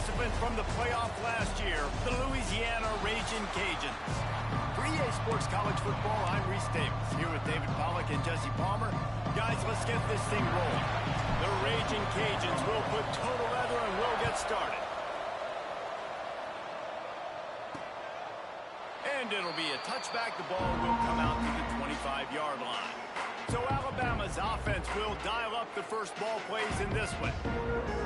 participant from the playoff last year, the Louisiana Ragin' Cajuns. For EA Sports College Football, I'm Reese Davis, here with David Pollack and Jesse Palmer. Guys, let's get this thing rolling. The Ragin' Cajuns will put total leather and we'll get started. And it'll be a touchback. The ball will come out to the 25-yard line. So Alabama's offense will dial up the first ball plays in this one.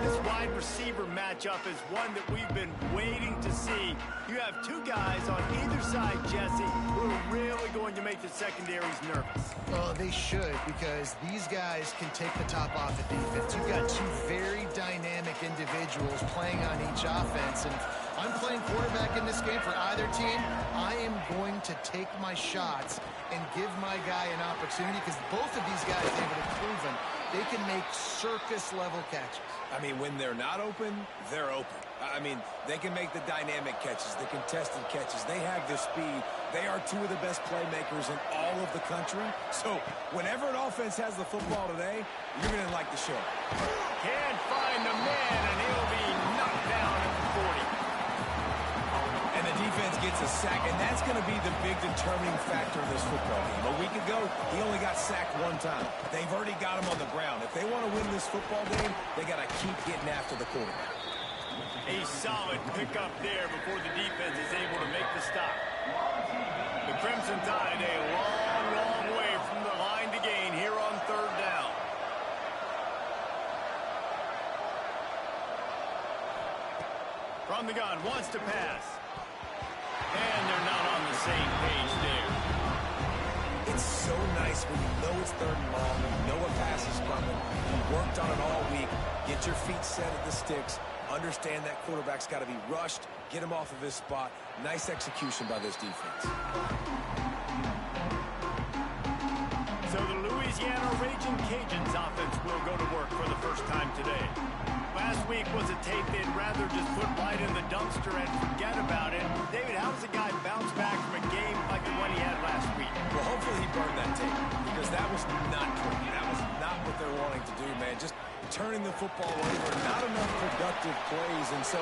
This wide receiver matchup is one that we've been waiting to see. You have two guys on either side, Jesse, who are really going to make the secondaries nervous. Well, they should, because these guys can take the top off the defense. You've got two very dynamic individuals playing on each offense, and I'm playing quarterback in this game for either team. I am going to take my shots and give my guy an opportunity, because both of these guys, David, have proven they can make circus-level catches. I mean, when they're not open, they're open. I mean, they can make the dynamic catches, the contested catches. They have the speed. They are two of the best playmakers in all of the country. So whenever an offense has the football today, you're going to like the show. Can't find the man, and he'll be knocked down at the 40. And the defense gets a sack, and that's going to be the big determining factor of this football game. A week ago, he only got sacked one time. They've already got him on the ground. If they want to win this football game, they got to keep getting after the quarterback. A solid pickup there before the defense is able to make the stop. The Crimson Tide a long, long way from the line to gain here on third down. From the gun, wants to pass. And they're not on the same page there. It's so nice when you know it's third and long, you know a pass is coming, you worked on it all week, get your feet set at the sticks, understand that quarterback's got to be rushed, get him off of his spot. Nice execution by this defense. So the Louisiana Ragin' Cajuns offense will go to work for the first time today. Last week was a tape they'd rather just put right in the dumpster and forget about it. David, how does a guy bounce back from a game like the one he had last week? Well, hopefully he burned that tape, because that was not pretty. That was not what they're wanting to do, man. Just turning the football over, not enough productive plays. And so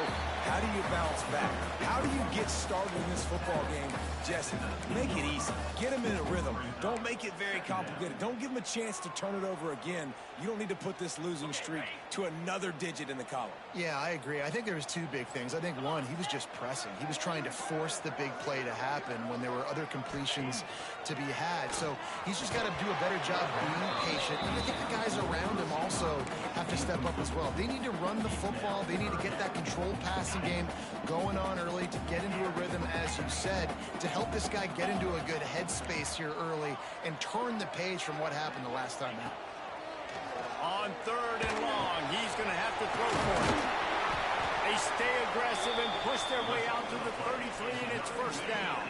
how do you bounce back? How do you get started in this football game? Jesse, make it easy. Get him in a rhythm. Don't make it very complicated. Don't give him a chance to turn it over again. You don't need to put this losing streak to another digit in the column. Yeah, I agree. I think there was two big things. I think, one, he was just pressing. He was trying to force the big play to happen when there were other completions to be had. So he's just got to do a better job being patient. And I think the guys around him also have to step up as well. They need to run the football. They need to get that controlled passing game going on early to get into a rhythm, as you said, to help this guy get into a good headspace here early and turn the page from what happened the last time out. On third and long, he's going to have to throw for it. They stay aggressive and push their way out to the 33, and it's first down.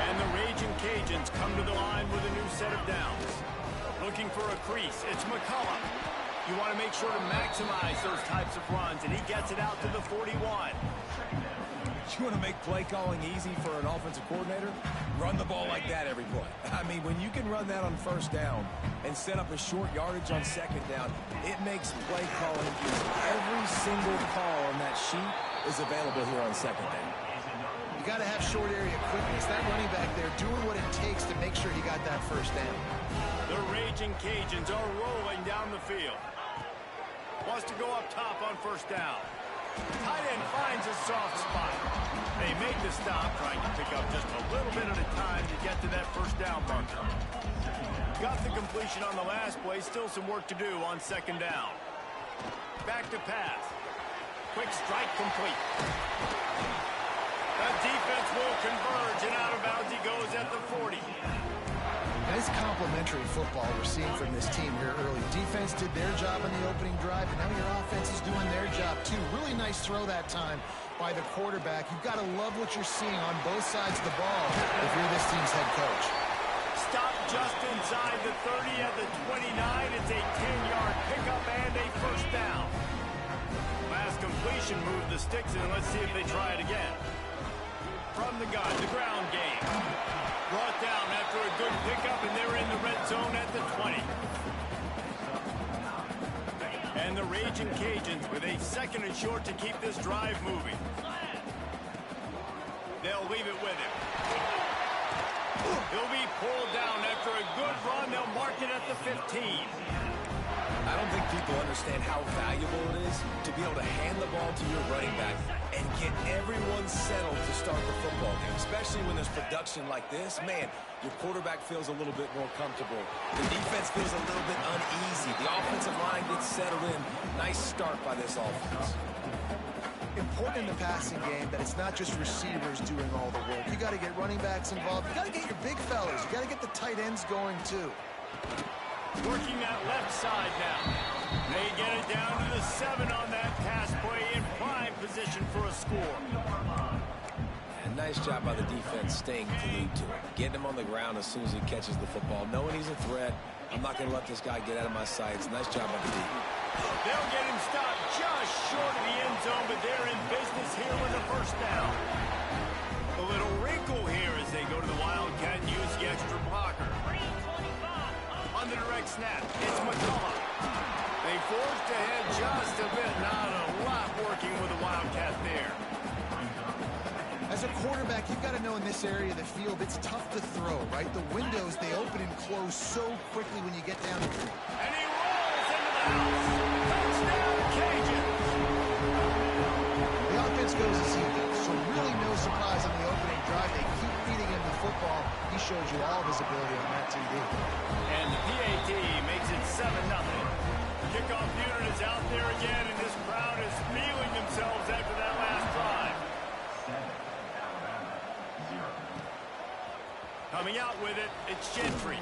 And the Ragin' Cajuns come to the line with a new set of downs. Looking for a crease, it's McCullough. You want to make sure to maximize those types of runs, and he gets it out to the 41. You want to make play calling easy for an offensive coordinator? Run the ball like that every play. I mean, when you can run that on first down and set up a short yardage on second down, it makes play calling easy. Every single call on that sheet is available here on second down. You got to have short area quickness. That running back there doing what it takes to make sure he got that first down. The Ragin' Cajuns are rolling down the field. Wants to go up top on first down. Tight end finds a soft spot. They made the stop, trying to pick up just a little bit at a time to get to that first down marker. Got the completion on the last play, still some work to do on second down. Back to pass. Quick strike complete. The defense will converge, and out of bounds he goes at the 40. Nice complimentary football we're seeing from this team here early. Defense did their job in the opening drive, and now your offense is doing their job too. Really nice throw that time by the quarterback. You've got to love what you're seeing on both sides of the ball if you're this team's head coach. Stop just inside the 30 at the 29. It's a 10-yard pickup and a first down. Last completion moved the sticks in. Let's see if they try it again. From the gun, the ground game. Brought down after a good pickup, and they're in the red zone at the 20. And the Raging Cajuns with a second and short to keep this drive moving. They'll leave it with him. He'll be pulled down after a good run. They'll mark it at the 15. I don't think people understand how valuable it is to be able to hand the ball to your running back and get everyone settled to start the football game, especially when there's production like this. Man, your quarterback feels a little bit more comfortable. The defense feels a little bit uneasy. The offensive line gets settled in. Nice start by this offense. Important in the passing game that it's not just receivers doing all the work. You got to get running backs involved. You got to get your big fellas. You got to get the tight ends going too. Working that left side now. They get it down to the 7 on that pass play in prime position for a score. And nice job by the defense staying glued to him. Getting him on the ground as soon as he catches the football. Knowing he's a threat. I'm not going to let this guy get out of my sights. Nice job by the defense. They'll get him stopped just short of the end zone, but they're in business here with a first down. A little wrinkle here as they go to the Wildcat and use the extra blocker. On the direct snap, it's McCullough. They forced ahead just a bit, not a lot working with the Wildcat there. As a quarterback, you've got to know in this area of the field, it's tough to throw, right? The windows, they open and close so quickly when you get down to it. And he rolls into the house. Touchdown, Cajuns. The offense goes as he does, so really no surprise on the opening drive. They keep feeding him the football. He shows you all of his ability on that TD. And the PAT makes it 7-0. Kickoff unit is out there again, and this crowd is feeling themselves after that last drive. Coming out with it, it's Gentry.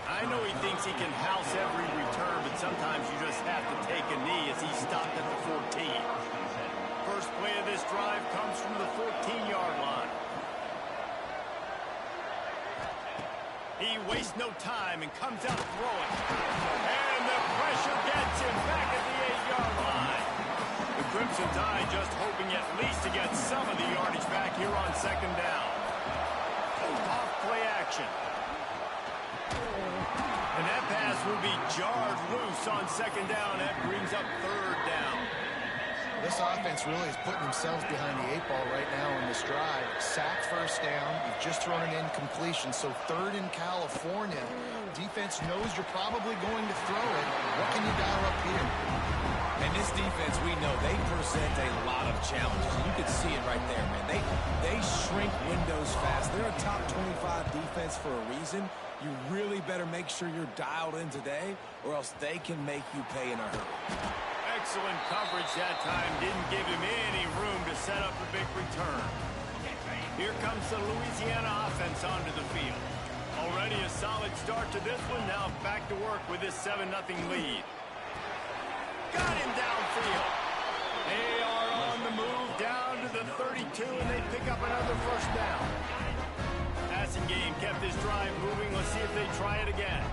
I know he thinks he can house every return, but sometimes you just have to take a knee as he stopped at the 14. First play of this drive comes from the 14-yard line. He wastes no time and comes out throwing. And the pressure gets him back at the 8-yard line. The Crimson Tide just hoping at least to get some of the yardage back here on second down. Off play action. And that pass will be jarred loose on second down. That brings up third down. This offense really is putting themselves behind the 8 ball right now in this drive. Sack first down. You've just thrown an incompletion. So third in California. Defense knows you're probably going to throw it. What can you dial up here? And this defense, we know, they present a lot of challenges. You can see it right there, man. They shrink windows fast. They're a top 25 defense for a reason. You really better make sure you're dialed in today, or else they can make you pay in a hurry. Excellent coverage that time. Didn't give him any room to set up a big return. Here comes the Louisiana offense onto the field. Already a solid start to this one. Now back to work with this 7-0 lead. Got him downfield. They are on the move down to the 32, and they pick up another first down. Passing game kept this drive moving. Let's see if they try it again.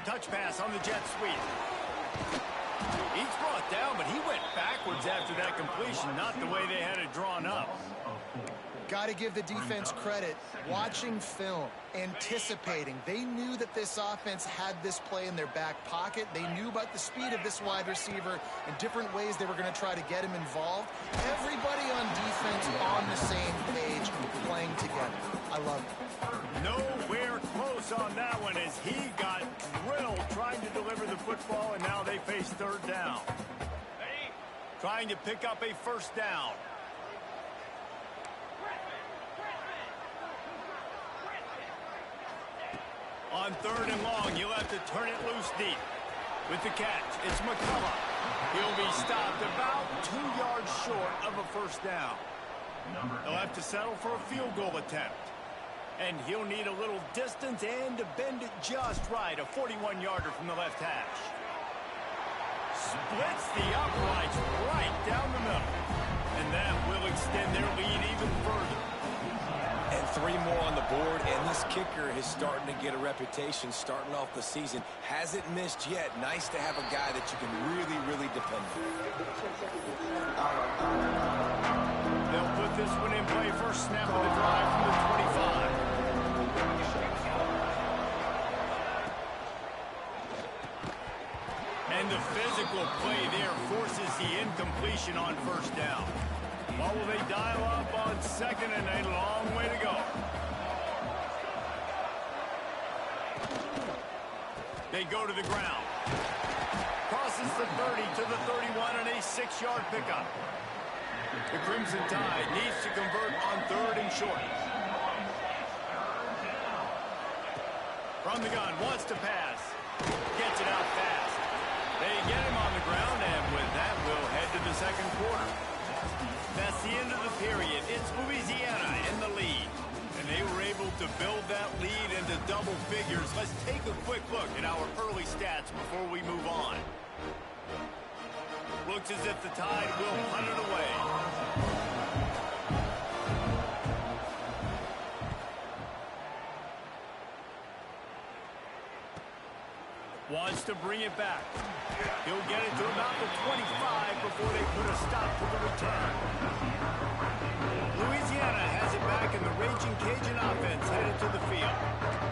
Touch pass on the jet sweep. He's brought down, but he went backwards after that completion, not the way they had it drawn up. Got to give the defense credit. Watching film, anticipating. They knew that this offense had this play in their back pocket. They knew about the speed of this wide receiver and different ways they were going to try to get him involved. Everybody on defense on the same page, playing together. I love it. Nowhere close on that one as he got drilled trying to deliver the football, and now they face third down. Trying to pick up a first down. On third and long, you'll have to turn it loose deep. With the catch, it's McCullough. He'll be stopped about 2 yards short of a first down. He'll have to settle for a field goal attempt. And he'll need a little distance and to bend it just right. A 41-yarder from the left hash. Splits the uprights right down the middle. And that will extend their lead even further. And 3 more on the board, and this kicker is starting to get a reputation starting off the season. Hasn't missed yet. Nice to have a guy that you can really, really depend on. They'll put this one in play. First snap of the drive from the 25. the physical play there forces the incompletion on first down. What will they dial up on second and a long way to go? They go to the ground. Crosses the 30 to the 31 and a 6-yard pickup. The Crimson Tide needs to convert on third and short. From the gun, wants to pass. Gets it out fast. They get him on the ground, and with that, we'll head to the second quarter. That's the end of the period. It's Louisiana in the lead. And they were able to build that lead into double figures. Let's take a quick look at our early stats before we move on. Looks as if the Tide will punt it away. Wants to bring it back. He'll get it to about the 25 before they put a stop to the return. Louisiana has it back, and the Raging Cajun offense headed to the field.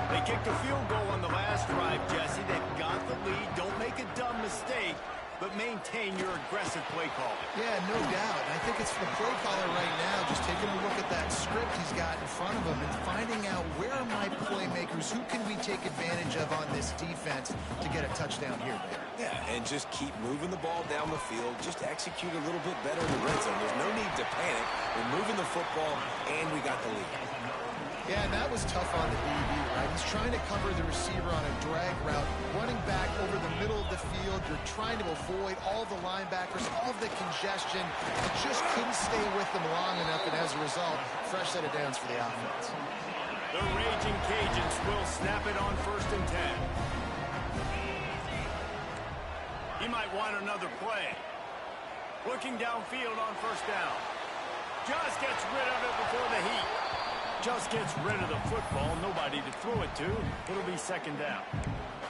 They kicked a field goal on the last drive, Jesse. They've got the lead. Don't make a dumb mistake, but maintain your aggressive play call. Yeah, no doubt. I think it's the play caller right now just taking a look at that script he's got in front of him and finding out where are my playmakers, who can we take advantage of on this defense to get a touchdown here, baby. Yeah, and just keep moving the ball down the field. Just execute a little bit better in the red zone. There's no need to panic. We're moving the football, and we got the lead. Yeah, and that was tough on the DB, right? He's trying to cover the receiver on a drag route, running back over the middle of the field. You're trying to avoid all the linebackers, all the congestion. You just couldn't stay with them long enough, and as a result, fresh set of downs for the offense. The Raging Cajuns will snap it on 1st and 10. He might want another play. Looking downfield on 1st down. Just gets rid of it before the heat. Just gets rid of the football. Nobody to throw it to. It'll be 2nd down.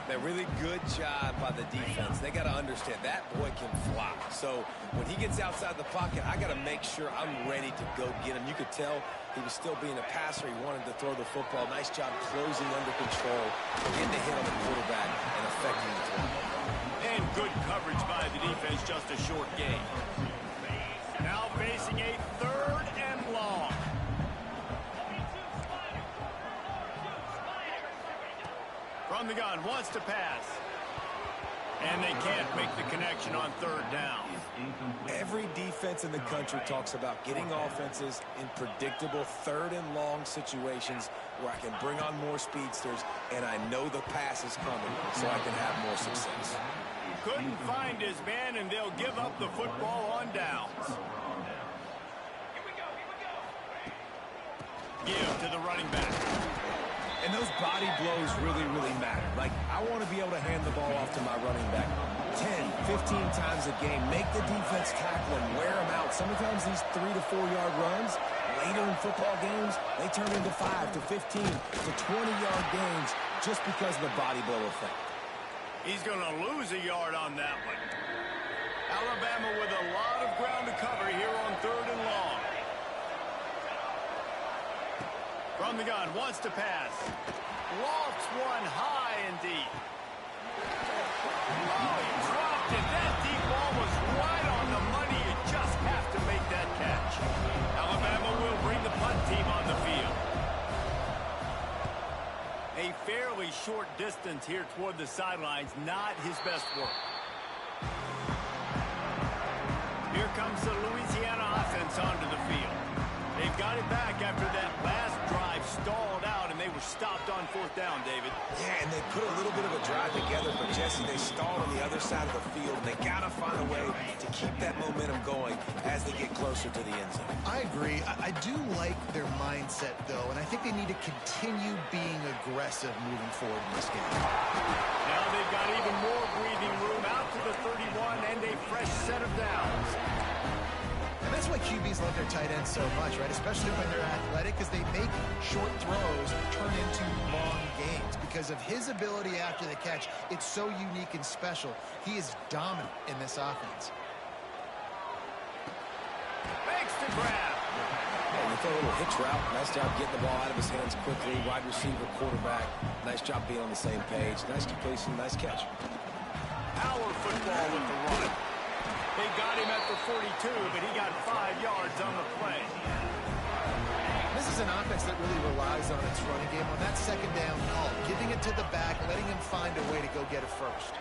That really good job by the defense. They got to understand that boy can fly. So when he gets outside the pocket, I got to make sure I'm ready to go get him. You could tell he was still being a passer. He wanted to throw the football. Nice job closing under control, getting the hit on the quarterback, and affecting the throw. And good coverage by the defense, just a short gain. Now facing a 3rd and long. From the gun, wants to pass. And they can't make the connection on 3rd down. Every defense in the country talks about getting offenses in predictable 3rd and long situations where I can bring on more speedsters and I know the pass is coming so I can have more success. Couldn't find his man, and they'll give up the football on downs. Give to the running back. And those body blows really, really matter. Like, I want to be able to hand the ball off to my running back 10, 15 times a game. Make the defense tackle and wear them out. Sometimes these 3 to 4 yard runs, later in football games, they turn into 5 to 15 to 20-yard gains just because of the body blow effect. He's going to lose a yard on that one. Alabama with a lot of ground to cover here on 3rd and long. From the gun, wants to pass. Lofts one high and deep. Oh, he dropped it. That deep ball was right on the money. You just have to make that catch. Alabama will bring the punt team on the field. A fairly short distance here toward the sidelines. Not his best work. Here comes the Louisiana offense onto the field. They've got it back after that last drive stalled out, and they were stopped on 4th down, David. Yeah, and they put a little bit of a drive together, but Jesse, they stalled on the other side of the field, and they got to find a way to keep that momentum going as they get closer to the end zone. I agree. I do like their mindset, though, and I think they need to continue being aggressive moving forward in this game. Now they've got even more breathing room out to the 31 and a fresh set of downs. And that's why QBs love their tight ends so much, right? Especially when they're athletic, because they make short throws turn into long gains. Because of his ability after the catch, it's so unique and special. He is dominant in this offense. Makes the grab. And they throw a little hitch route. Nice job getting the ball out of his hands quickly. Wide receiver, quarterback. Nice job being on the same page. Nice completion, nice catch. power football with the run. They got him at the 42, but he got 5 yards on the play. This is an offense that really relies on its running game on that second down call, giving it to the back, letting him find a way to go get it first.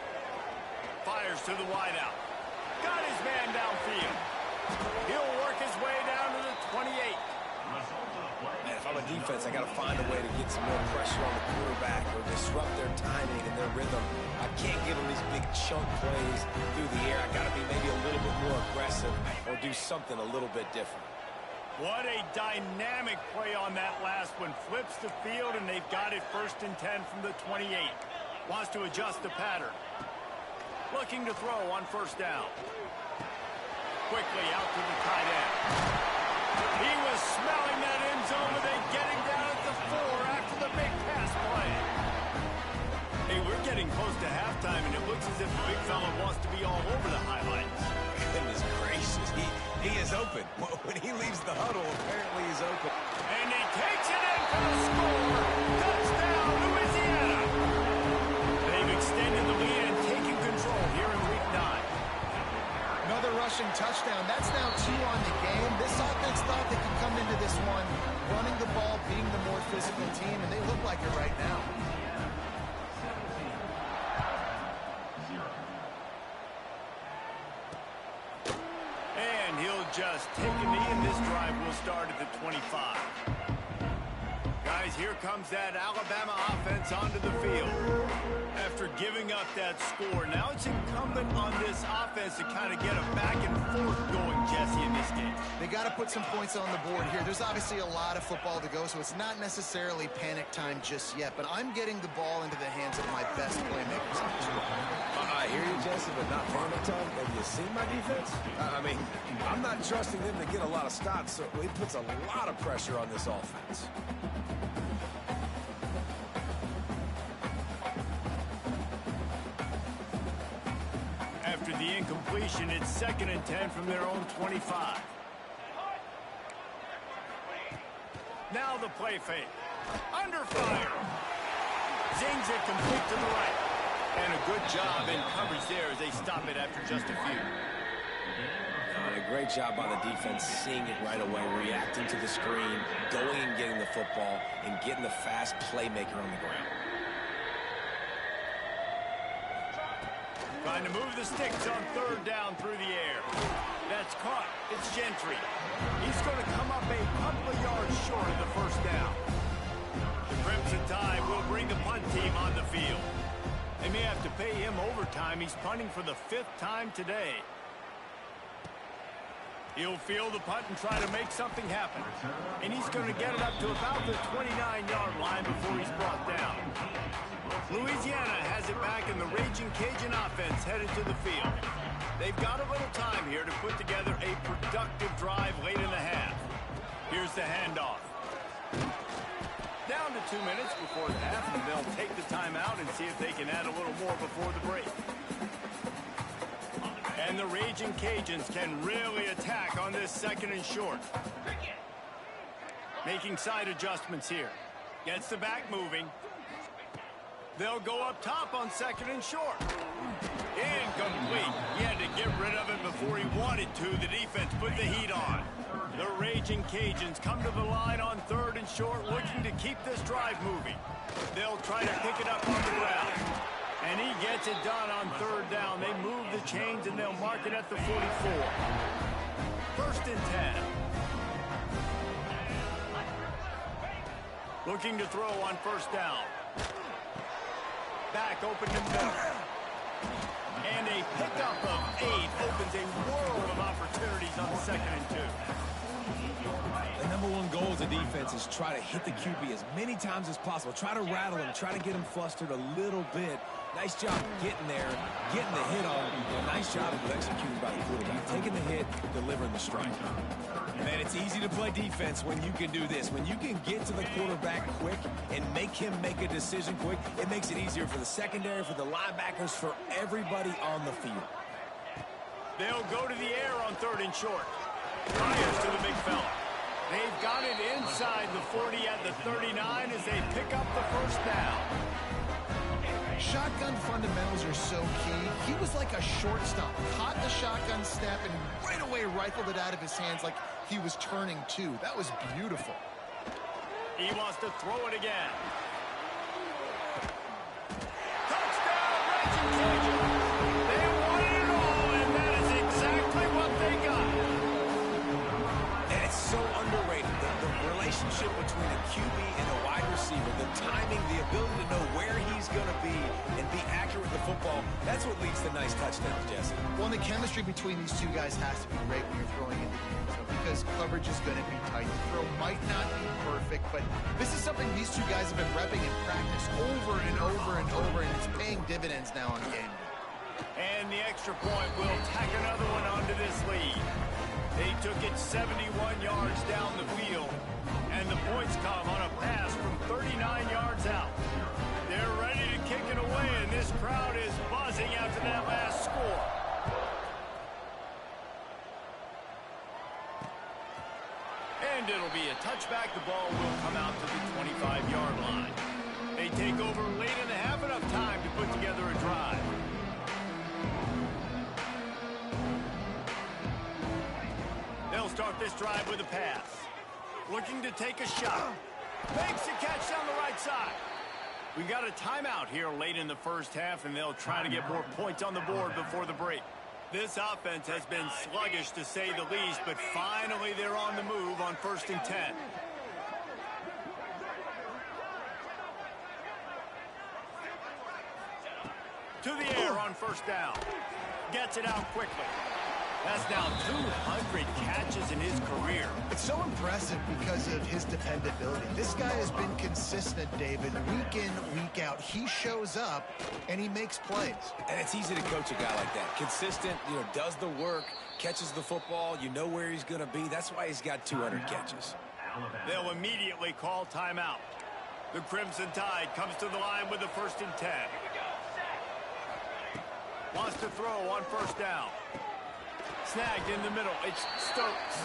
Fires to the wideout. Got his man downfield. He'll work his way down to the 28. Man, if I'm a defense, I got to find a way to get some more pressure on the quarterback or disrupt their timing and their rhythm. I can't give them these big chunk plays through the air. I got to be maybe a little bit more aggressive or do something a little bit different. What a dynamic play on that last one. Flips the field, and they've got it 1st and 10 from the 28. Wants to adjust the pattern. Looking to throw on 1st down. Quickly out to the tight end. He was smelling that end zone, but they get him down at the 4 after the big pass play. Hey, we're getting close to halftime, and it looks as if the big fella wants to be all over the highlights. Goodness gracious, he is open. When he leaves the huddle, apparently he's open. And he takes it in for the score. Touchdown, Louisiana. They've extended the lead and taken control here in Week 9. Another rushing touchdown. That's now 2 on the game. This offense thought they could come into this one running the ball, being the more physical team, and they look like it right now. And he'll just take a knee, and this drive will start at the 25. Guys, here comes that Alabama offense onto the field. After giving up that score, now it's incumbent on this offense to kind of get a back and forth going, Jesse, in this game. They got to put some points on the board here. There's obviously a lot of football to go, so it's not necessarily panic time just yet, but I'm getting the ball into the hands of my best playmakers on this one. I hear you, Jesse, but not panic time. Have you seen my defense? I mean, I'm not trusting them to get a lot of stops, so it puts a lot of pressure on this offense. After the incompletion, it's 2nd and 10 from their own 25. Now the play fake. Under fire. Zings it complete to the right. And a good job in coverage there as they stop it after just a few. A great job by the defense, seeing it right away, reacting to the screen, going and getting the football, and getting the fast playmaker on the ground. Trying to move the sticks on 3rd down through the air. That's caught. It's Gentry. He's going to come up a couple of yards short of the 1st down. The Crimson Tide will bring the punt team on the field. They may have to pay him overtime. He's punting for the 5th time today. He'll field the punt and try to make something happen. And he's going to get it up to about the 29-yard line before he's brought down. Louisiana has it back, and the Raging Cajun offense headed to the field. They've got a little time here to put together a productive drive late in the half. Here's the handoff. Down to 2 minutes before the half, and they'll take the timeout and see if they can add a little more before the break. And the Raging Cajuns can really attack on this 2nd and short. Making side adjustments here. Gets the back moving. They'll go up top on 2nd and short. Incomplete. He had to get rid of it before he wanted to. The defense put the heat on. The Raging Cajuns come to the line on 3rd and short, looking to keep this drive moving. They'll try to pick it up on the ground. And he gets it done on 3rd down. They move the chains, and they'll mark it at the 44. 1st and 10. Looking to throw on 1st down. Back open to middle. And a pickup of 8 opens a world of opportunities on 2nd and 2. The #1 goal as a defense is try to hit the QB as many times as possible. Try to rattle him, try to get him flustered a little bit. Nice job getting there, getting the hit on. And nice job of executing by the quarterback. Taking the hit, delivering the strike. Man, it's easy to play defense when you can do this. When you can get to the quarterback quick and make him make a decision quick, it makes it easier for the secondary, for the linebackers, for everybody on the field. They'll go to the air on 3rd and short. Fires to the big fella. They've got it inside the 40 at the 39 as they pick up the 1st down. Shotgun fundamentals are so key. He was like a shortstop. Caught the shotgun snap and right away rifled it out of his hands like he was turning two. That was beautiful. He wants to throw it again. Touchdown, Reggie Cajun. They wanted it all, and that is exactly what they got. And it's so underrated. The relationship between a QB and a wide receiver, the timing, the ability to know where he's going to be and be accurate with the football, that's what leads to nice touchdowns, Jesse. Well, and the chemistry between these two guys has to be great when you're throwing in the end zone because coverage is going to be tight. The throw might not be perfect, but this is something these two guys have been repping in practice over and over and over, and it's paying dividends now on game day. And the extra point will tack another one onto this lead. They took it 71 yards down the field, and the points come on a pass from 39 yards out. They're ready to kick it away, and this crowd is buzzing after that last score. And it'll be a touchback. The ball will come out to the 25-yard line. They take over late in the half, enough time to put together a drive. They'll start this drive with a pass. Looking to take a shot. Makes a catch down the right side. We got a timeout here late in the first half, and they'll try to get more points on the board before the break. This offense has been sluggish, to say the least, but finally they're on the move on 1st and 10. To the air on 1st down. Gets it out quickly. That's now 200 catches in his career. It's so impressive because of his dependability. This guy has been consistent, David, week in, week out. He shows up, and he makes plays. And it's easy to coach a guy like that. Consistent, does the work, catches the football, you know where he's going to be. That's why he's got 200 catches. They'll immediately call timeout. The Crimson Tide comes to the line with the 1st and 10. Wants to throw on 1st down. Snagged in the middle. It's Stokes.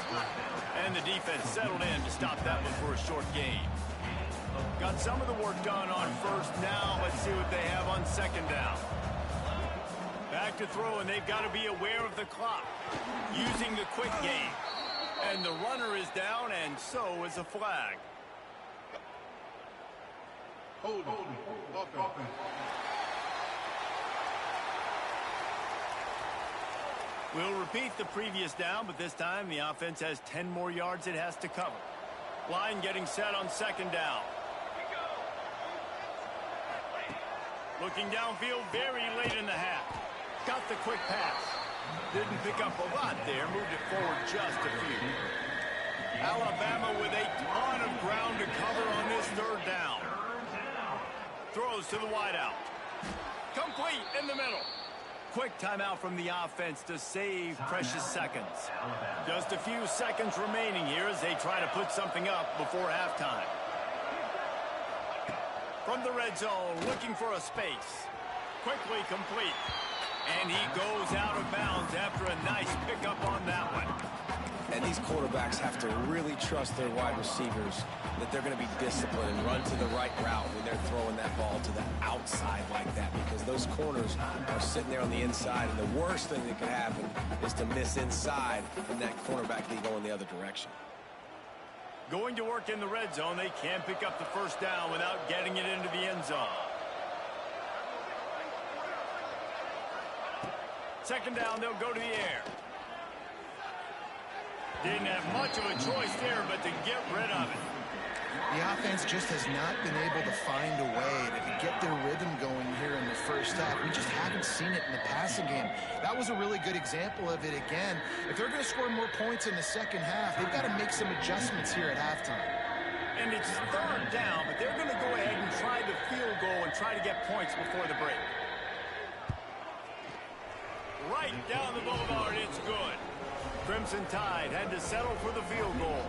And the defense settled in to stop that one for a short gain. Got some of the work done on 1st. Now let's see what they have on 2nd down. Back to throw, and they've got to be aware of the clock. Using the quick game. And the runner is down, and so is a flag. Hold on. We'll repeat the previous down, but this time the offense has 10 more yards it has to cover. Line getting set on 2nd down. Looking downfield very late in the half. Got the quick pass. Didn't pick up a lot there. Moved it forward just a few. Alabama with a ton of ground to cover on this 3rd down. Throws to the wideout. Complete in the middle. Quick timeout from the offense to save precious seconds. Just a few seconds remaining here as they try to put something up before halftime. From the red zone, looking for a space. Quickly complete. And he goes out of bounds after a nice pickup on that one. And these quarterbacks have to really trust their wide receivers that they're going to be disciplined and run to the right route when they're throwing that ball to the outside like that, because those corners are sitting there on the inside, and the worst thing that could happen is to miss inside and that cornerback be going the other direction. Going to work in the red zone, they can't pick up the 1st down without getting it into the end zone. 2nd down, they'll go to the air. Didn't have much of a choice there, but to get rid of it. The offense just has not been able to find a way to get their rhythm going here in the 1st half. We just haven't seen it in the passing game. That was a really good example of it again. If they're going to score more points in the 2nd half, they've got to make some adjustments here at halftime. And it's 3rd down, but they're going to go ahead and try the field goal and try to get points before the break. Right down the boulevard, it's good. Crimson Tide had to settle for the field goal.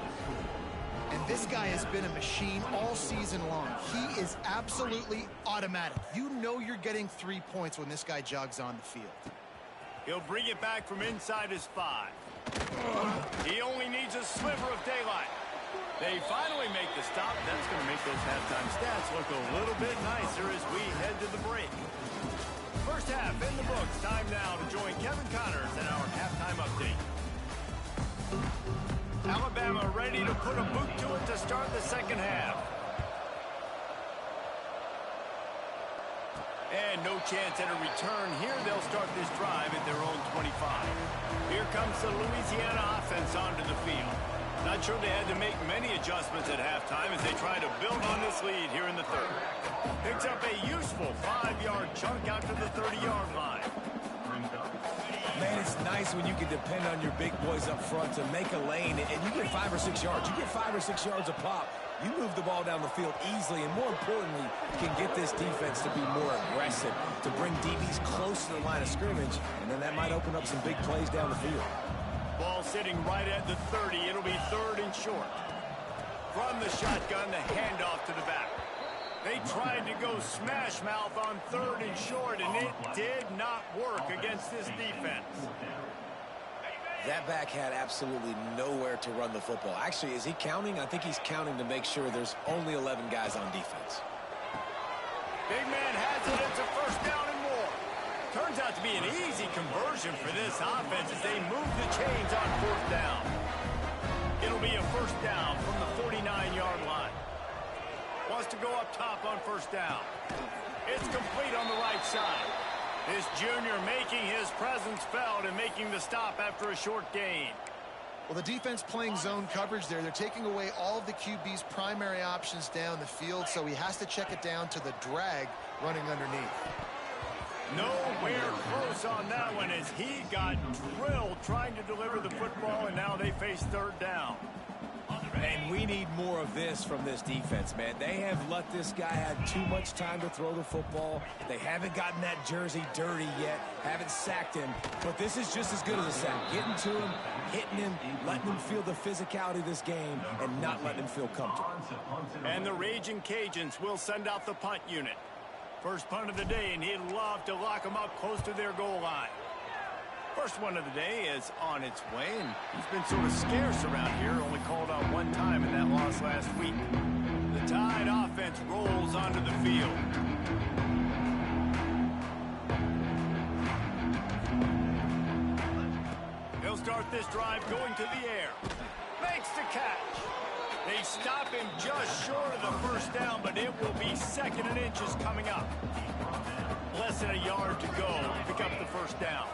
And this guy has been a machine all season long. He is absolutely automatic. You know you're getting 3 points when this guy jogs on the field. He'll bring it back from inside his 5. He only needs a sliver of daylight. They finally make the stop. That's going to make those halftime stats look a little bit nicer as we head to the break. First half in the books. Time now to join Kevin Connors in our halftime update. Alabama ready to put a boot to it to start the second half. And no chance at a return here. They'll start this drive at their own 25. Here comes the Louisiana offense onto the field. Not sure they had to make many adjustments at halftime as they try to build on this lead here in the third. Picks up a useful 5-yard chunk out to the 30-yard line. Man, it's nice when you can depend on your big boys up front to make a lane, and you get 5 or 6 yards. You get 5 or 6 yards a pop. You move the ball down the field easily, and more importantly, can get this defense to be more aggressive, to bring DBs close to the line of scrimmage, and then that might open up some big plays down the field. Ball sitting right at the 30. It'll be 3rd and short. From the shotgun, the handoff to the back. They tried to go smash mouth on 3rd and short, and it did not work against this defense. That back had absolutely nowhere to run the football. Actually, is he counting? I think he's counting to make sure there's only 11 guys on defense. Big man has it. It's a first down and more. Turns out to be an easy conversion for this offense as they move the chains on 4th down. It'll be a first down from the 49-yard line. Wants to go up top on first down. It's complete on the right side. This junior making his presence felt and making the stop after a short gain. Well, the defense playing zone coverage there. They're taking away all of the QB's primary options down the field, so he has to check it down to the drag running underneath. Nowhere close on that one as he got drilled trying to deliver the football, and now they face 3rd down. And we need more of this from this defense, man. They have let this guy have too much time to throw the football. They haven't gotten that jersey dirty yet, haven't sacked him. But this is just as good as a sack. Getting to him, hitting him, letting him feel the physicality of this game, and not letting him feel comfortable. And the Raging Cajuns will send out the punt unit. First punt of the day, and he'd love to lock them up close to their goal line. First one of the day is on its way, and he's been sort of scarce around here, only called out 1 time in that loss last week. The Tide offense rolls onto the field. He'll start this drive going to the air. Makes the catch. They stop him just short of the first down, but it will be 2nd and inches coming up. Less than a yard to go to pick up the first down.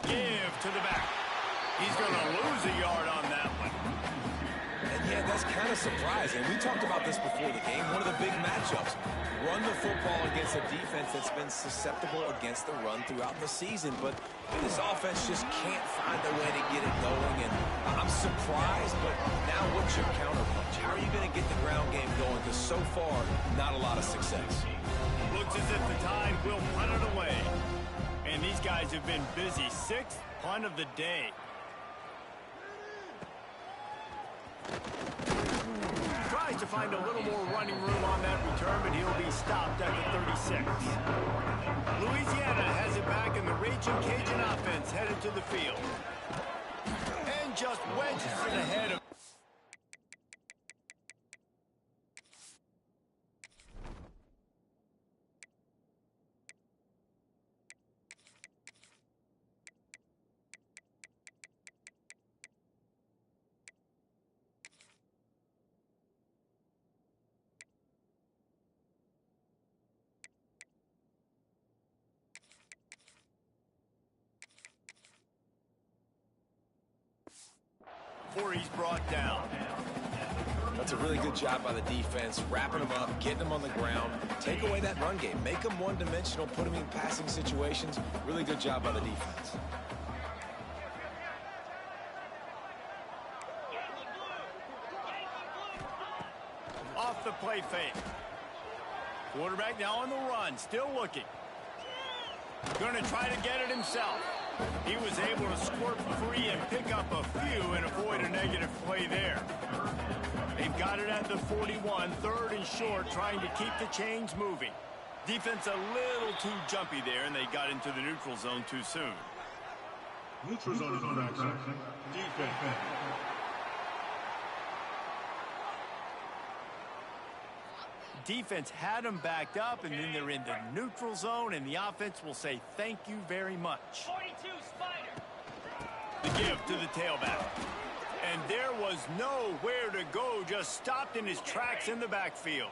Give to the back. He's going to lose a yard on that one. And yeah, that's kind of surprising. We talked about this before the game. One of the big matchups. Run the football against a defense that's been susceptible against the run throughout the season. But this offense just can't find a way to get it going. And I'm surprised, but now what's your counterpunch? How are you going to get the ground game going? Because so far, not a lot of success. Looks as if the Tide will punt it away. And these guys have been busy. 6th punt of the day. Tries to find a little more running room on that return, but he'll be stopped at the 36. Louisiana has it back, and the Raging Cajun offense headed to the field. And just wedges it ahead of before he's brought down. That's a really good job by the defense, wrapping them up, getting them on the ground, take away that run game, make them one-dimensional, put them in passing situations. Really good job by the defense. Off the play fake. Quarterback now on the run, still looking. Going to try to get it himself. He was able to squirt free and pick up a few and avoid a negative play there. They've got it at the 41, 3rd and short, trying to keep the chains moving. Defense a little too jumpy there, and they got into the neutral zone too soon. Neutral zone infraction. Defense. Defense had them backed up, and then they're in the neutral zone, and the offense will say thank you very much. 42 Spider. The give to the tailback. And there was nowhere to go, just stopped in his tracks in the backfield.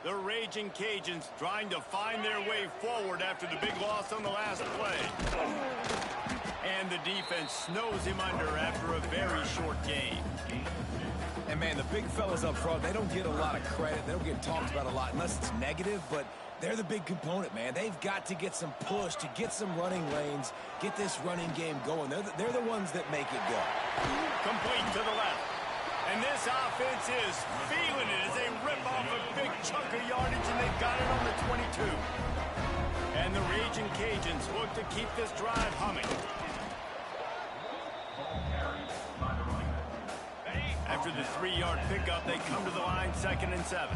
The Raging Cajuns trying to find their way forward after the big loss on the last play. And the defense snows him under after a very short game. And, man, the big fellas up front, they don't get a lot of credit. They don't get talked about a lot unless it's negative, but they're the big component, man. They've got to get some push, to get some running lanes, get this running game going. They're the ones that make it go. Complete to the left. And this offense is feeling it as they rip off a big chunk of yardage, and they've got it on the 22. And the Raging Cajuns look to keep this drive humming. After the 3-yard pickup, they come to the line, 2nd and 7.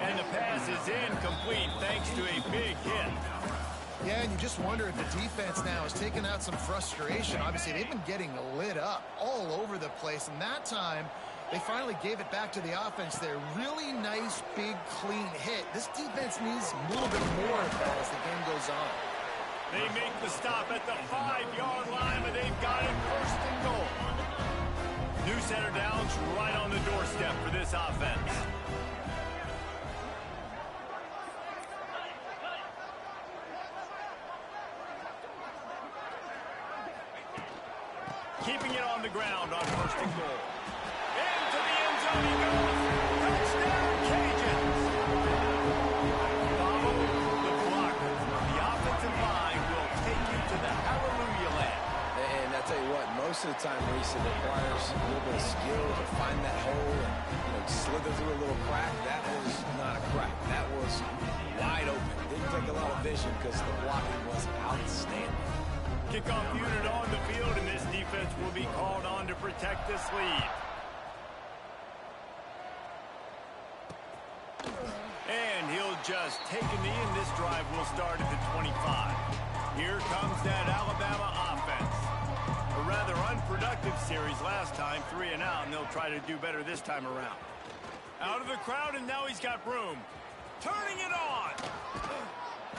And the pass is incomplete thanks to a big hit. Yeah, and you just wonder if the defense now has taken out some frustration. Obviously, they've been getting lit up all over the place, and that time they finally gave it back to the offense there. Really nice, big, clean hit. This defense needs a little bit more of that as the game goes on. They make the stop at the 5-yard line, but they've got it 1st and goal. New center downs right on the doorstep for this offense. Keeping it on the ground on 1st and goal. Into the end zone he goes. Touchdown, Cajuns. Follow the blocker. The offensive line will take you to the hallelujah land. And I tell you what, most of the time, Reese, it requires a little bit of skill to find that hole and slither through a little crack. That was not a crack. That was wide open. Didn't take a lot of vision because the blocking was outstanding. Kickoff unit on the field, and this defense will be called on to protect this lead. And he'll just take a knee, and this drive will start at the 25. Here comes that Alabama offense. A rather unproductive series last time, 3 and out, and they'll try to do better this time around. Out of the crowd, and now he's got room. Turning it on.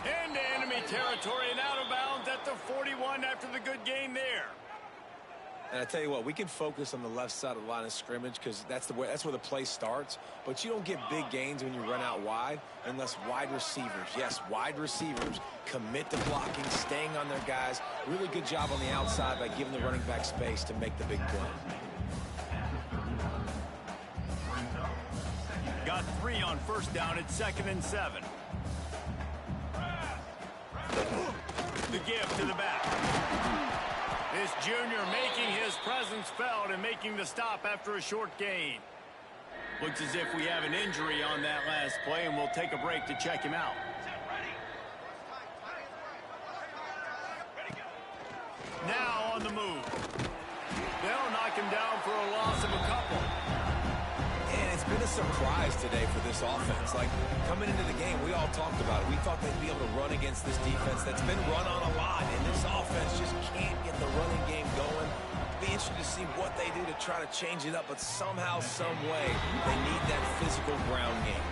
Into enemy territory and out of bounds at the 41 after the good gain there. And I tell you what, we can focus on the left side of the line of scrimmage because that's where the play starts. But you don't get big gains when you run out wide unless wide receivers, yes, wide receivers, commit to blocking, staying on their guys. Really good job on the outside by giving the running back space to make the big play. Got 3 on 1st down at 2nd and 7. The give to the back. This junior making his presence felt and making the stop after a short gain. Looks as if we have an injury on that last play, and we'll take a break to check him out. Now on the move. They'll knock him down for a loss of a couple. And it's been a surprise today for this offense. Like, coming into the game, we all talked about it. We thought they'd be able to run against this defense that's been run on a lot, and this offense just can't get the running game going. Be interested to see what they do to try to change it up, but somehow, some way, they need that physical ground game.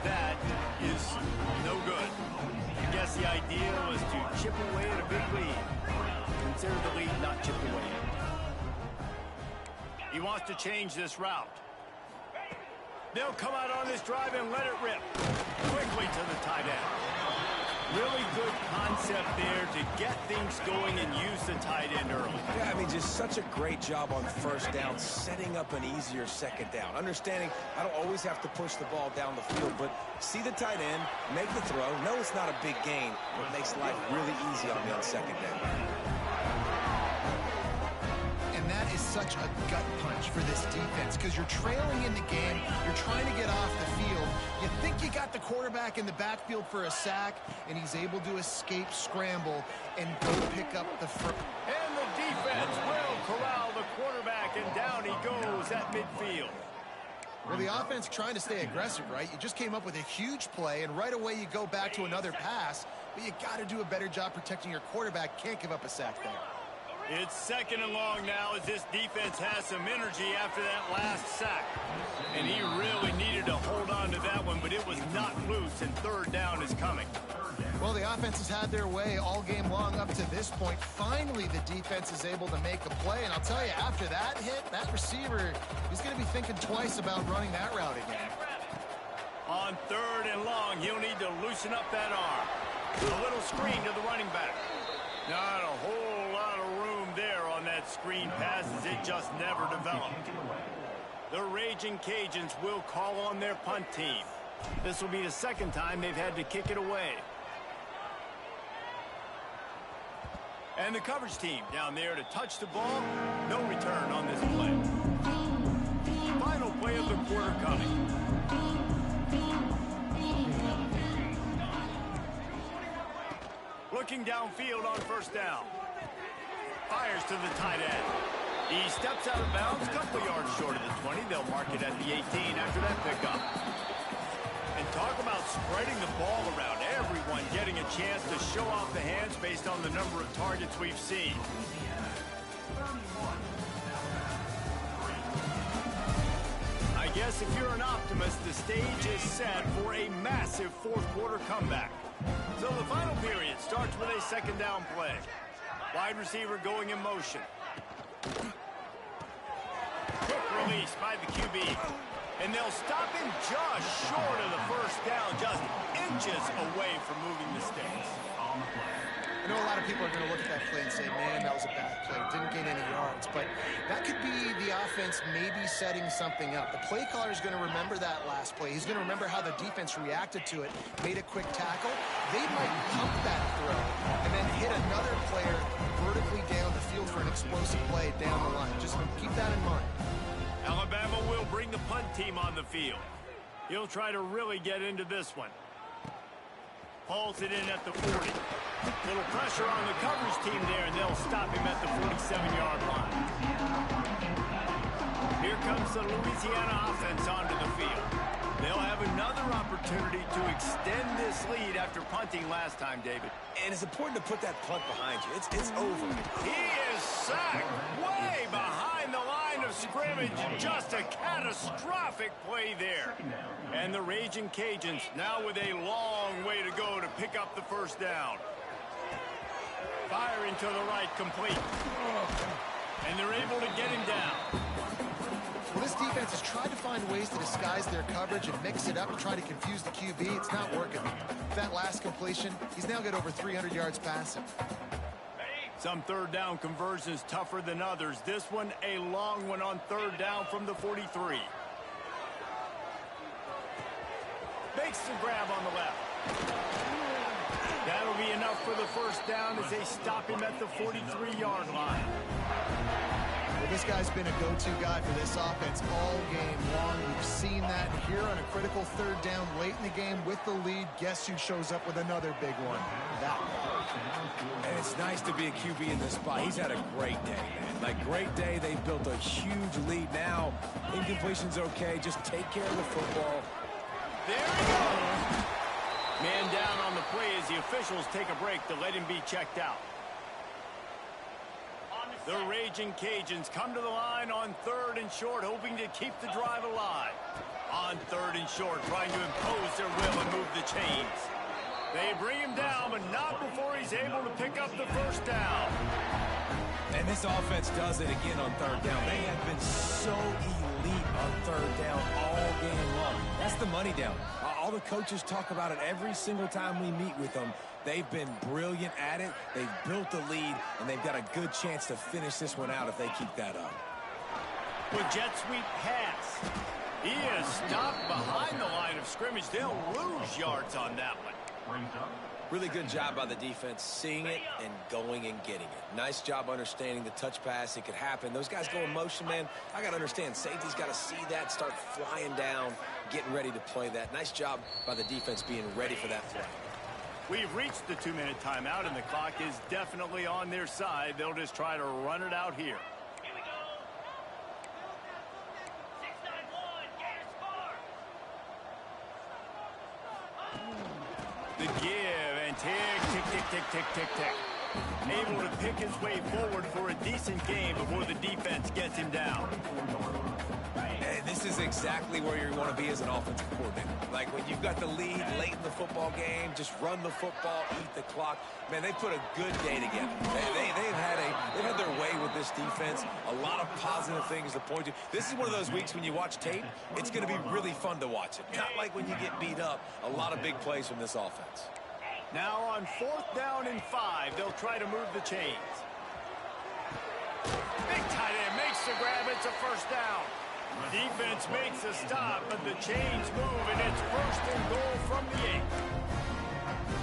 That is no good. I guess the idea was to chip away at a big lead. Consider the lead not chipped away. He wants to change this route. They'll come out on this drive and let it rip. Quickly to the tight end. Really good concept there to get things going and use the tight end early. Yeah, I mean, just such a great job on 1st down, setting up an easier 2nd down. Understanding I don't always have to push the ball down the field, but see the tight end, make the throw. No, it's not a big gain, but it makes life really easy on me on 2nd down. And that is such a gut punch for this defense because you're trailing in the game. You're trying to get off the field. You think you got the quarterback in the backfield for a sack, and he's able to escape scramble and go pick up the first. And the defense midfield. Well, the offense trying to stay aggressive, right? You just came up with a huge play, and right away you go back to another pass, but you got to do a better job protecting your quarterback. Can't give up a sack there. It's 2nd and long now as this defense has some energy after that last sack. And he really needed to hold on to that one, but it was not loose, and 3rd down is coming. Well, the offense has had their way all game long up to this point. Finally, the defense is able to make a play, and I'll tell you, after that hit, that receiver, he's going to be thinking twice about running that route again. On 3rd and long, he'll need to loosen up that arm. A little screen to the running back. Not a whole lot of room there on that screen pass as it just never developed. The Raging Cajuns will call on their punt team. This will be the 2nd time they've had to kick it away. And the coverage team down there to touch the ball. No return on this play. Final play of the quarter coming. Looking downfield on 1st down. Fires to the tight end. He steps out of bounds, a couple yards short of the 20. They'll mark it at the 18 after that pickup. And talk about spreading the ball around. Everyone getting a chance to show off the hands based on the number of targets we've seen. I guess if you're an optimist, the stage is set for a massive 4th quarter comeback. So the final period starts with a 2nd down play. Wide receiver going in motion. Quick release by the QB. And they'll stop him just short of the 1st down, just inches away from moving the sticks. I know a lot of people are going to look at that play and say, man, that was a bad play. Didn't gain any yards. But that could be the offense maybe setting something up. The play caller is going to remember that last play. He's going to remember how the defense reacted to it, made a quick tackle. They might pump that throw and then hit another player vertically down the field for an explosive play down the line. Just keep that in mind. Alabama will bring the punt team on the field. He'll try to really get into this one. Hauls it in at the 40. Little pressure on the coverage team there, and they'll stop him at the 47-yard line. Here comes the Louisiana offense onto the field. They'll have another opportunity to extend this lead after punting last time, David. And it's important to put that punt behind you. It's over. He is sacked way behind the line of scrimmage. Just a catastrophic play there. And the Raging Cajuns now with a long way to go to pick up the 1st down. Firing to the right, complete. And they're able to get him down. Well, this defense has tried to find ways to disguise their coverage and mix it up and try to confuse the QB. It's not working. That last completion, he's now got over 300 yards passing. Some 3rd down conversions tougher than others. This one, a long one on 3rd down from the 43. Makes the grab on the left. That'll be enough for the 1st down as they stop him at the 43-yard line. Well, this guy's been a go-to guy for this offense all game long. We've seen that here on a critical 3rd down late in the game with the lead. Guess who shows up with another big one? That one. And it's nice to be a QB in this spot. He's had a great day, man. Like, great day. They've built a huge lead now. Incompletion's okay. Just take care of the football. There he goes. Man down on the play as the officials take a break to let him be checked out. The Raging Cajuns come to the line on 3rd and short, hoping to keep the drive alive. On 3rd and short, trying to impose their will and move the chains. They bring him down, but not before he's able to pick up the 1st down. And this offense does it again on 3rd down. They have been so elite on 3rd down all game long. That's the money down. All the coaches talk about it every single time we meet with them. They've been brilliant at it. They've built the lead, and they've got a good chance to finish this one out if they keep that up. With jet sweep pass. He is stopped behind the line of scrimmage. They'll lose yards on that one. Really good job by the defense, seeing it and going and getting it. Nice job understanding the touch pass. It could happen. Those guys go in motion, man. I got to understand. Safety's got to see that, start flying down, getting ready to play that. Nice job by the defense being ready for that play. We've reached the 2-minute timeout, and the clock is definitely on their side. They'll just try to run it out here. The give and tick, tick, tick, tick, tick, tick, tick. Able to pick his way forward for a decent game before the defense gets him down. And this is exactly where you want to be as an offensive coordinator. Like when you've got the lead late in the football game, just run the football, eat the clock. Man, they put a good day together. They've had their way with this defense. A lot of positive things to point to. This is one of those weeks when you watch tape, it's going to be really fun to watch it. Not like when you get beat up. A lot of big plays from this offense. Now on 4th down and 5, they'll try to move the chains. Big tight end makes the grab. It's a first down. Defense makes a stop, but the chains move, and it's 1st and goal from the 8.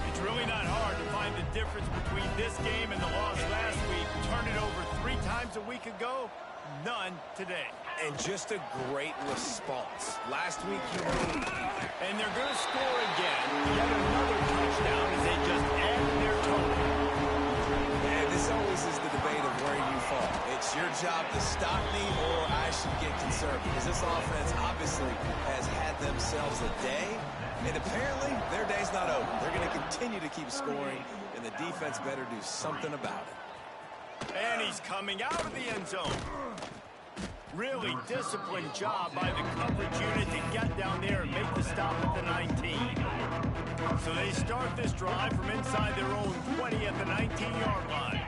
It's really not hard to find the difference between this game and the loss last week. Turned it over 3 times a week ago, none today. And just a great response. Last week, you moved. And they're going to score again. Yet another touchdown as they just add their total. And this always is the debate of where you fall. It's your job to stop me or I should get conservative. Because this offense obviously has had themselves a day. And apparently, their day's not over. They're going to continue to keep scoring, and the defense better do something about it. And he's coming out of the end zone. Really disciplined job by the coverage unit to get down there and make the stop at the 19. So they start this drive from inside their own 20 at the 19-yard line.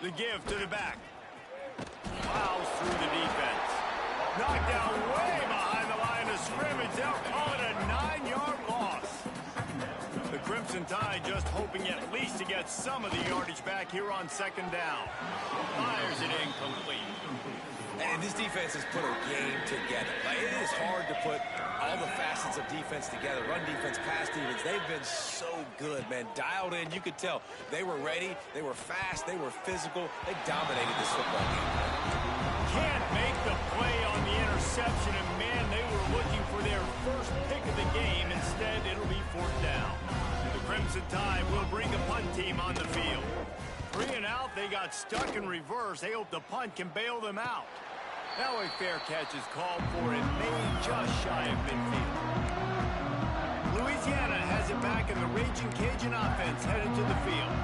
The give to the back. Plows through the defense. Knocked down way behind the line of scrimmage. They'll call it a 9-yard loss. The Crimson Tide just hoping at least to get some of the yardage back here on 2nd down. Fires it incomplete. And this defense has put a game together. Like, it is hard to put all the facets of defense together. Run defense, pass defense. They've been so good, man. Dialed in. You could tell they were ready. They were fast. They were physical. They dominated this football game. Can't make the play on the interception, and man, they were looking for their first pick of the game. Instead, it'll be 4th down. The Crimson Tide will bring the punt team on the field. 3 and out, they got stuck in reverse. They hope the punt can bail them out. Now a fair catch is called for and made just shy of midfield. Louisiana has it back, and the Raging Cajun offense headed to the field.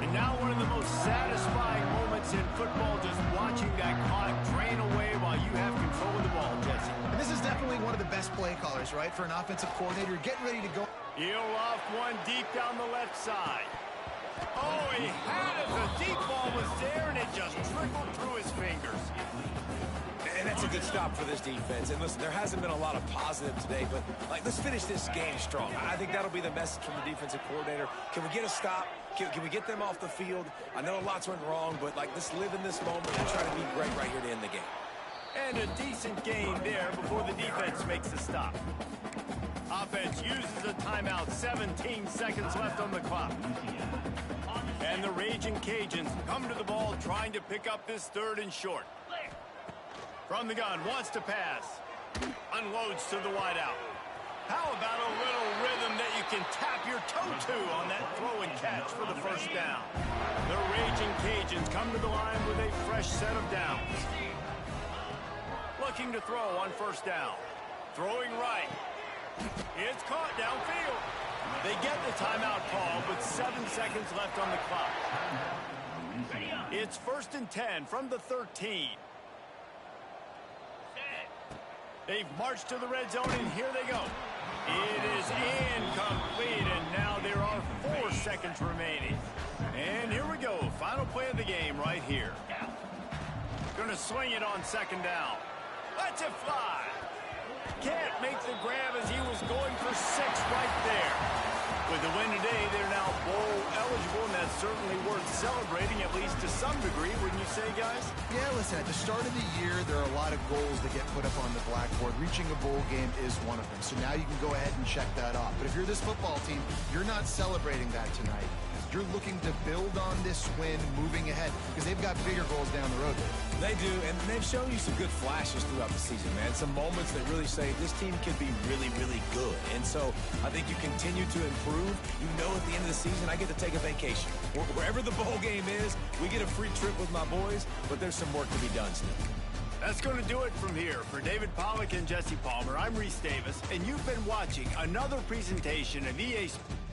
And now one of the most satisfying moments in football, just watching that clock drain away while you have control of the ball, Jesse. And this is definitely one of the best play callers, right, for an offensive coordinator. Getting ready to go. He'll off one deep down the left side. Oh, he had it. The deep ball was there, and it just trickled through his fingers. And that's a good stop for this defense. And listen, there hasn't been a lot of positive today, but like, let's finish this game strong. I think that'll be the message from the defensive coordinator. Can we get a stop? Can we get them off the field? I know lots went wrong, but like, let's live in this moment and try to be great right here to end the game. And a decent gain there before the defense makes a stop. Offense uses a timeout. 17 seconds left on the clock. And the Raging Cajuns come to the ball trying to pick up this 3rd and short. From the gun, wants to pass. Unloads to the wideout. How about a little rhythm that you can tap your toe to on that throw and catch for the 1st down? The Raging Cajuns come to the line with a fresh set of downs. Looking to throw on 1st down. Throwing right. It's caught downfield. They get the timeout call with 7 seconds left on the clock. It's 1st and 10 from the 13. They've marched to the red zone, and here they go. It is incomplete, and now there are 4 seconds remaining. And here we go. Final play of the game right here. Going to swing it on 2nd down. Lets it fly. Can't make the grab as he was going for 6 right there. With the win today, they're now bowl eligible, and that's certainly worth celebrating, at least to some degree, wouldn't you say, guys? Yeah, listen, at the start of the year, there are a lot of goals that get put up on the blackboard. Reaching a bowl game is one of them. So now you can go ahead and check that off. But if you're this football team, you're not celebrating that tonight. You're looking to build on this win moving ahead because they've got bigger goals down the road. They do, and they've shown you some good flashes throughout the season, man. Some moments that really say this team can be really, really good. And so I think you continue to improve. You know at the end of the season, I get to take a vacation. Wherever the bowl game is, we get a free trip with my boys, but there's some work to be done still. That's going to do it from here. For David Pollack and Jesse Palmer, I'm Reese Davis, and you've been watching another presentation of EA Sports.